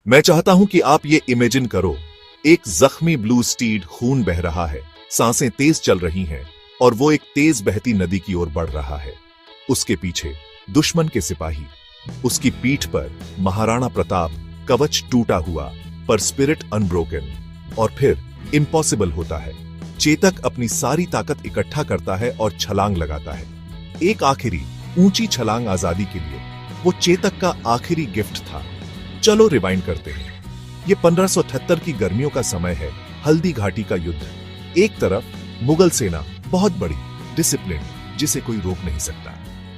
मैं चाहता हूं कि आप ये इमेजिन करो, एक जख्मी ब्लू स्टीड, खून बह रहा है, सांसें तेज चल रही हैं और वो एक तेज बहती नदी की ओर बढ़ रहा है। उसके पीछे दुश्मन के सिपाही, उसकी पीठ पर महाराणा प्रताप, कवच टूटा हुआ पर स्पिरिट अनब्रोकन। और फिर इम्पॉसिबल होता है। चेतक अपनी सारी ताकत इकट्ठा करता है और छलांग लगाता है, एक आखिरी ऊंची छलांग आजादी के लिए। वो चेतक का आखिरी गिफ्ट था। चलो रिवाइंड करते हैं। ये 1578 की गर्मियों का समय है, हल्दी घाटी का युद्ध। एक तरफ मुगल सेना बहुत बड़ी, डिसिप्लिन, जिसे कोई रोक नहीं सकता।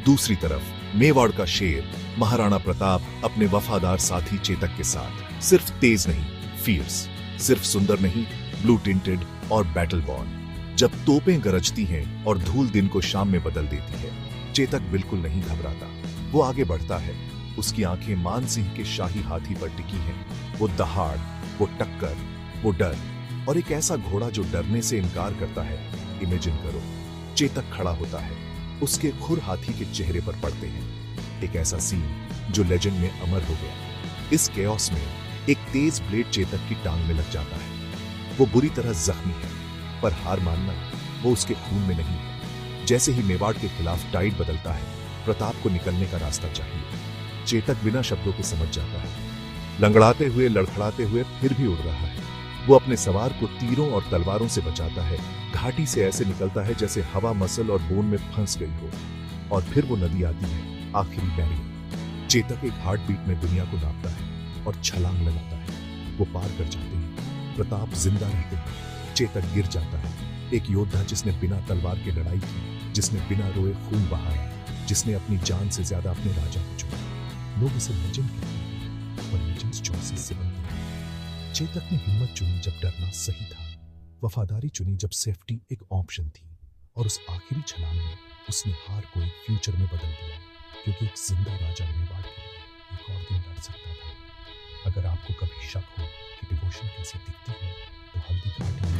दूसरी तरफ मेवाड़ का शेर महाराणा प्रताप अपने वफादार साथी चेतक के साथ, सिर्फ तेज नहीं, फियर्स, सिर्फ सुंदर नहीं, ब्लू टिंटेड और बैटल बॉर्न। जब तोपें गरजती हैं और धूल दिन को शाम में बदल देती है, चेतक बिल्कुल नहीं घबराता। वो आगे बढ़ता है। उसकी आंखें मान सिंह के शाही हाथी पर टिकी हैं। वो दहाड़, वो टक्कर, वो डर, और एक ऐसा घोड़ा जो डरने से इनकार करता है। इमेजिन करो, चेतक खड़ा होता है, उसके खुर हाथी के चेहरे पर पड़ते हैं। एक ऐसा सीन जो लेजेंड में अमर हो गया। इस केओस में एक तेज ब्लेड चेतक की टांग में लग जाता है। वो बुरी तरह जख्मी है, पर हार मानना वो उसके खून में नहीं है। जैसे ही मेवाड़ के खिलाफ टाइड बदलता है, प्रताप को निकलने का रास्ता चाहिए। चेतक बिना शब्दों के समझ जाता है। लंगड़ाते हुए, लड़खड़ाते हुए फिर भी उड़ रहा है। वो अपने सवार को तीरों और तलवारों से बचाता है। घाटी से ऐसे निकलता है जैसे हवा मसल और बोन में फंस गई हो। और फिर वो नदी आती है, आखिरी बैरियर। चेतक एक हार्ट बीट में दुनिया को नापता है और छलांग लगाता है। वो पार कर जाते हैं। प्रताप जिंदा रहते हैं। चेतक गिर जाता है। एक योद्धा जिसने बिना तलवार के लड़ाई की, जिसने बिना रोए खून बहाया, जिसने अपनी जान से ज्यादा अपने राजा को चुना। लोग इसे लेजेंड कहते हैं, पर लेजेंड्स चॉइसेस से बनते हैं। चेतक ने हिम्मत चुनी जब डरना सही था, वफादारी चुनी जब सेफ्टी एक ऑप्शन थी, और उस आखिरी छलांग में उसने हार को एक फ्यूचर में बदल दिया। क्योंकि एक जिंदा राजा मेवाड़ के लिए एक और दिन डर सकता था। अगर आपको कभी शक हो कि डिवोशन कैसी दिखती है, तो हल्दी घाटी